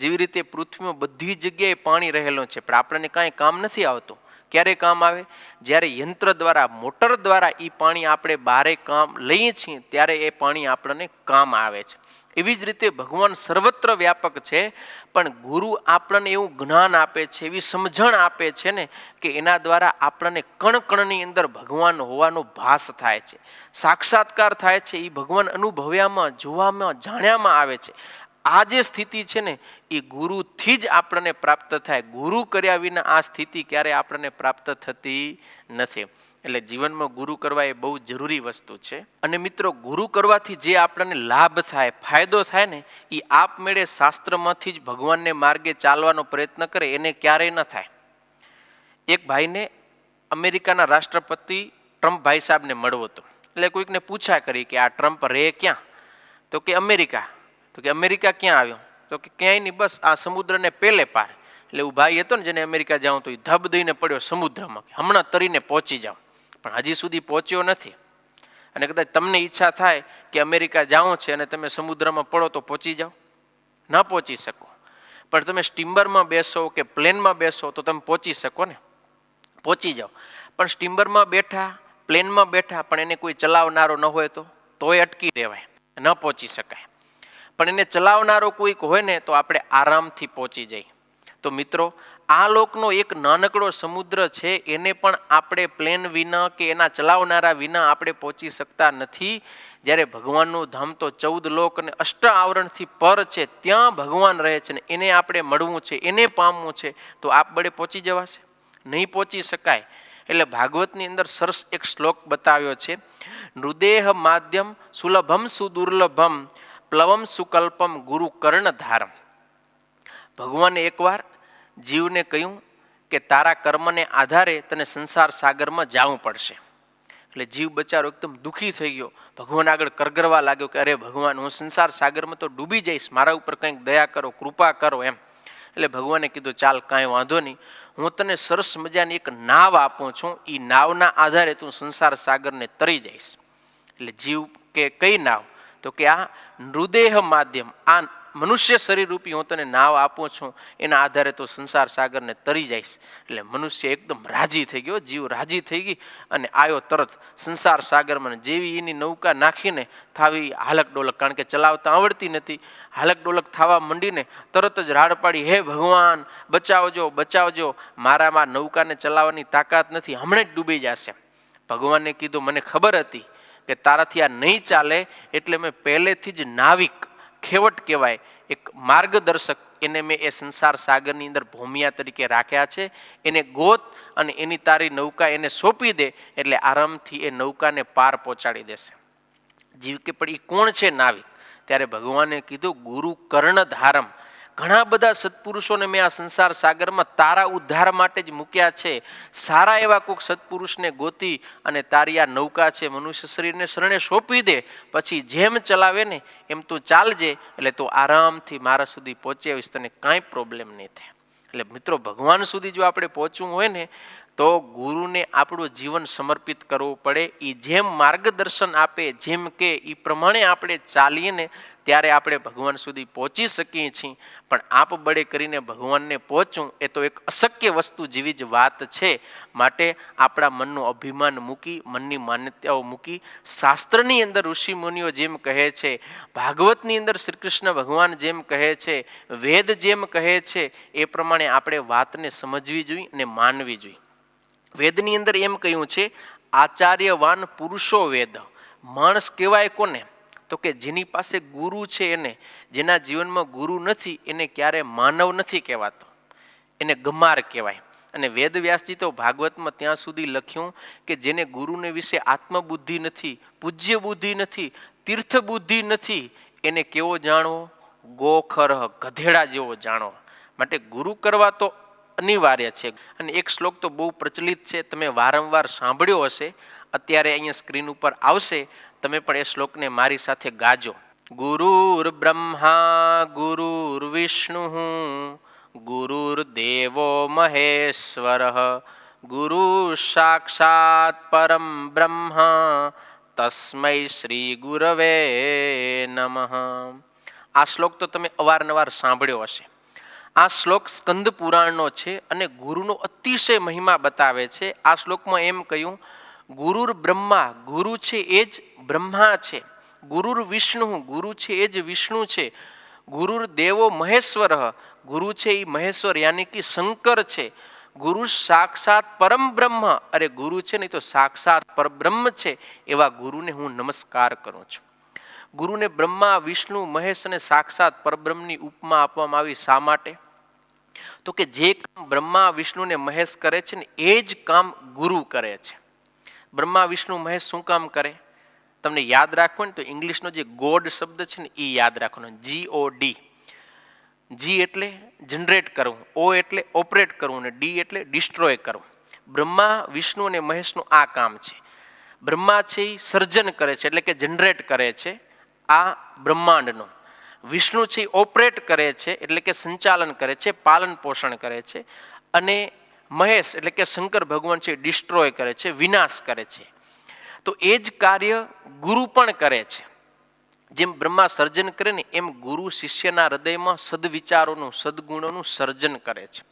જેવી રીતે પૃથ્વીમાં બધી જગ્યાએ પાણી રહેલું છે, પણ આપણને કાંઈ કામ નથી આવતું. ક્યારે કામ આવે? જ્યારે યંત્ર દ્વારા, મોટર દ્વારા એ પાણી આપણે બહારે કામ લઈએ છીએ ત્યારે એ પાણી આપણને કામ આવે છે. એવી જ રીતે ભગવાન સર્વત્ર વ્યાપક છે, પણ ગુરુ આપણને એવું જ્ઞાન આપે છે, એવી સમજણ આપે છે ને કે એના દ્વારા આપણને કણ કણની અંદર ભગવાન હોવાનો ભાસ થાય છે, સાક્ષાત્કાર થાય છે. એ ભગવાન અનુભવ્યામાં, જોવામાં, જાણ્યામાં આવે છે. આ જે સ્થિતિ છે ને એ ગુરુથી જ આપણને પ્રાપ્ત થાય. ગુરુ કર્યા વિના આ સ્થિતિ ક્યારે આપણને પ્રાપ્ત થતી નથી. એટલે જીવનમાં ગુરુ કરવા એ બહુ જરૂરી વસ્તુ છે. અને મિત્રો, ગુરુ કરવાથી જે આપણને લાભ થાય, ફાયદો થાય ને એ આપમેળે શાસ્ત્રમાંથી જ ભગવાનને માર્ગે ચાલવાનો પ્રયત્ન કરે એને ક્યારેય ન થાય. એક ભાઈને અમેરિકાના રાષ્ટ્રપતિ ટ્રમ્પ ભાઈ સાહેબને મળવો હતો. એટલે કોઈકને પૂછા કરી કે આ ટ્રમ્પ રહે ક્યાં? તો કે અમેરિકા. તો કે અમેરિકા ક્યાં આવ્યો? તો કે ક્યાંય નહીં, બસ આ સમુદ્રને પેલે પાર. એટલે એવું ભાઈ હતો ને જેને અમેરિકા જાઉં તો એ ધબ દઈને પડ્યો સમુદ્રમાં, હમણાં તરીને પહોંચી જાઉં, પણ હજી સુધી પહોંચ્યો નથી. અને કદાચ તમને ઈચ્છા થાય કે અમેરિકા જાઓ છે અને તમે સમુદ્રમાં પડો તો પહોંચી જાઓ? ન પહોંચી શકો. પણ તમે સ્ટીમરમાં બેસો કે પ્લેનમાં બેસો તો તમે પહોંચી શકો ને, પહોંચી જાઓ. પણ સ્ટીમરમાં બેઠા, પ્લેનમાં બેઠા, પણ એને કોઈ ચલાવનારો ન હોય તોય અટકી રહેવાય, ન પહોંચી શકાય. પણ એને ચલાવનારો કોઈક હોય ને તો આપણે આરામથી પહોંચી જઈએ. તો મિત્રો, આ લોકનો એક નાનકડો સમુદ્ર છે, એને પણ આપણે પ્લેન વિના કે એના ચલાવનારા વિના આપણે પહોંચી શકતા નથી. જ્યારે ભગવાનનું ધામ તો 14 લોક અને 8 આવરણથી પર છે, ત્યાં ભગવાન રહે છે ને એને આપણે મળવું છે, એને પામવું છે, તો આપબળે પહોંચી જવાશે? નહીં પહોંચી શકાય. એટલે ભાગવતની અંદર સરસ એક શ્લોક બતાવ્યો છે, નૃદેહ માધ્યમ સુલભમ સુદુર્લભમ પ્લવમ સુકલ્પમ ગુરુ કર્ણધારમ. ભગવાને એકવાર જીવને કહ્યું કે તારા કર્મને આધારે તને સંસાર સાગરમાં જવું પડશે. એટલે જીવ બચારો એકદમ દુઃખી થઈ ગયો, ભગવાન આગળ કરગરવા લાગ્યો કે અરે ભગવાન, હું સંસાર સાગરમાં તો ડૂબી જઈશ, મારા ઉપર કંઈક દયા કરો, કૃપા કરો એમ. એટલે ભગવાને કીધું ચાલ કાંઈ વાંધો નહીં, હું તને સરસ મજાની એક નાવ આપું છું, એ નાવના આધારે તું સંસાર સાગરને તરી જઈશ. એટલે જીવ કે કઈ નાવ? તો કે આ નૃદેહ માધ્યમ, આ મનુષ્ય શરીર રૂપી હું તને નાવ આપું છું, એના આધારે તો સંસાર સાગરને તરી જઈશ. એટલે મનુષ્ય એકદમ રાજી થઈ ગયો, જીવ રાજી થઈ ગઈ અને આવ્યો તરત સંસાર સાગરમાં. જેવી એની નૌકા નાખીને થાવી હાલક ડોલક, કારણ કે ચલાવતા આવડતી નથી, હાલક ડોલક થવા માંડીને તરત જ રાડ પાડી, હે ભગવાન બચાવજો, બચાવજો, મારામાં નૌકાને ચલાવવાની તાકાત નથી, હમણાં જ ડૂબી જશે. ભગવાનને કીધું મને ખબર હતી કે તારાથી આ નહીં ચાલે, એટલે મેં પહેલેથી જ નાવિક, ખેવટ કહેવાય, એક માર્ગદર્શક, એને મેં એ સંસાર સાગરની અંદર ભૂમિયા તરીકે રાખ્યા છે. એને ગોત અને એની તારી નૌકા એને સોંપી દે, એટલે આરામથી એ નૌકાને પાર પહોંચાડી દેશે. જીવ કે પણ એ કોણ છે નાવિક? ત્યારે ભગવાને કીધું ગુરુ કર્ણધારમ. ઘણા બધા સત્પુરુષોને મેં આ સંસાર સાગરમાં તારા ઉદ્ધાર માટે જ મૂક્યા છે. સારા એવા કોઈક સત્પુરુષને ગોતી અને તારી આ નૌકા છે મનુષ્ય શરીરને શરણે સોંપી દે, પછી જેમ ચલાવે ને એમ તું ચાલજે, એટલે તું આરામથી મારા સુધી પહોંચી આવીશ, તને કાંઈ પ્રોબ્લેમ નહીં થાય. એટલે મિત્રો, ભગવાન સુધી જો આપણે પહોંચવું હોય ને તો ગુરુને આપણું જીવન સમર્પિત કરવું પડે. એ જેમ માર્ગદર્શન આપે, જેમ કે એ પ્રમાણે આપણે ચાલીએ ને ત્યારે આપણે ભગવાન સુધી પહોંચી શકીએ છીએ. પણ આપ બળે કરીને ભગવાનને પહોંચવું એ તો એક અશક્ય વસ્તુ જેવી જ વાત છે. માટે આપણા મનનું અભિમાન મૂકી, મનની માન્યતાઓ મૂકી, શાસ્ત્રની અંદર ઋષિ મુનિઓ જેમ કહે છે, ભાગવતની અંદર શ્રી કૃષ્ણ ભગવાન જેમ કહે છે, વેદ જેમ કહે છે, એ પ્રમાણે આપણે વાતને સમજવી જોઈએ અને માનવી જોઈએ. વેદની અંદર એમ કહ્યું છે, આચાર્યવાન પુરુષો વેદ. માણસ કહેવાય કોને? તો કે જેની પાસે ગુરુ છે એને. જેના જીવનમાં ગુરુ નથી એને ક્યારે માનવ નથી કહેવાતો, એને ગમાર કહેવાય. અને વેદવ્યાસજી તો ભાગવતમાં ત્યાં સુધી લખ્યું કે જેને ગુરુને વિશે આત્મબુદ્ધિ નથી, પૂજ્ય બુદ્ધિ નથી, તીર્થ બુદ્ધિ નથી, એને કેવો જાણવો? ગોખરહ, ગધેડા જેવો જાણવો. માટે ગુરુ કરવા તો અનિવાર્ય છે. અને એક શ્લોક તો બહુ પ્રચલિત છે, તમે વારંવાર સાંભળ્યો હશે, અત્યારે અહીંયા સ્ક્રીન ઉપર આવશે, તમે પણ એ શ્લોકને મારી સાથે ગાજો. ગુરુર બ્રહ્મા ગુરુર વિષ્ણુ ગુરુર દેવો મહેશ્વર ગુરુ સાક્ષાત પરમ બ્રહ્મ તસ્મૈ શ્રી ગુરવે નમઃ. આ શ્લોક તો તમે અવારનવાર સાંભળ્યો હશે. આ શ્લોક સ્કંદ પુરાણનો છે અને ગુરુનો અતિશય મહિમા બતાવે છે. આ શ્લોકમાં એમ કહ્યું, ગુરુર બ્રહ્મા, ગુરુ છે એ જ બ્રહ્મા છે. ગુરુર વિષ્ણુ, ગુરુ છે એ જ વિષ્ણુ છે. ગુરુર દેવો મહેશ્વર, ગુરુ છે એ મહેશ્વર યાની કે શંકર છે. ગુરુ સાક્ષાત પરમ બ્રહ્મ, અરે ગુરુ છે ને તો સાક્ષાત પરબ્રહ્મ છે. એવા ગુરુને હું નમસ્કાર કરું છું. ગુરુને બ્રહ્મા, વિષ્ણુ, મહેશ અને સાક્ષાત પરબ્રહ્મની ઉપમા આપવામાં આવી. શા માટે? તો કે જે કામ બ્રહ્મા, વિષ્ણુ ને મહેશ કરે છે ને એ જ કામ ગુરુ કરે છે. બ્રહ્મા, વિષ્ણુ, મહેશ શું કામ કરે? તમને યાદ રાખવું ને તો ઇંગ્લિશનો જે ગોડ શબ્દ છે ને એ યાદ રાખવાનો, GOD. જી એટલે જનરેટ કરવું, ઓ એટલે ઓપરેટ કરવું ને ડી એટલે ડિસ્ટ્રોય કરવું. બ્રહ્મા, વિષ્ણુ અને મહેશનું આ કામ છે. બ્રહ્મા છે એ સર્જન કરે છે એટલે કે જનરેટ કરે છે આ બ્રહ્માંડનું. વિષ્ણુ છે એ ઓપરેટ કરે છે એટલે કે સંચાલન કરે છે, પાલન પોષણ કરે છે. અને મહેશ એટલે કે શંકર ભગવાન છે ડિસ્ટ્રોય કરે છે, વિનાશ કરે છે. તો એ જ કાર્ય ગુરુ પણ કરે છે. જેમ બ્રહ્મા સર્જન કરે ને એમ ગુરુ શિષ્યના હૃદયમાં સદવિચારોનું, સદગુણોનું સર્જન કરે છે.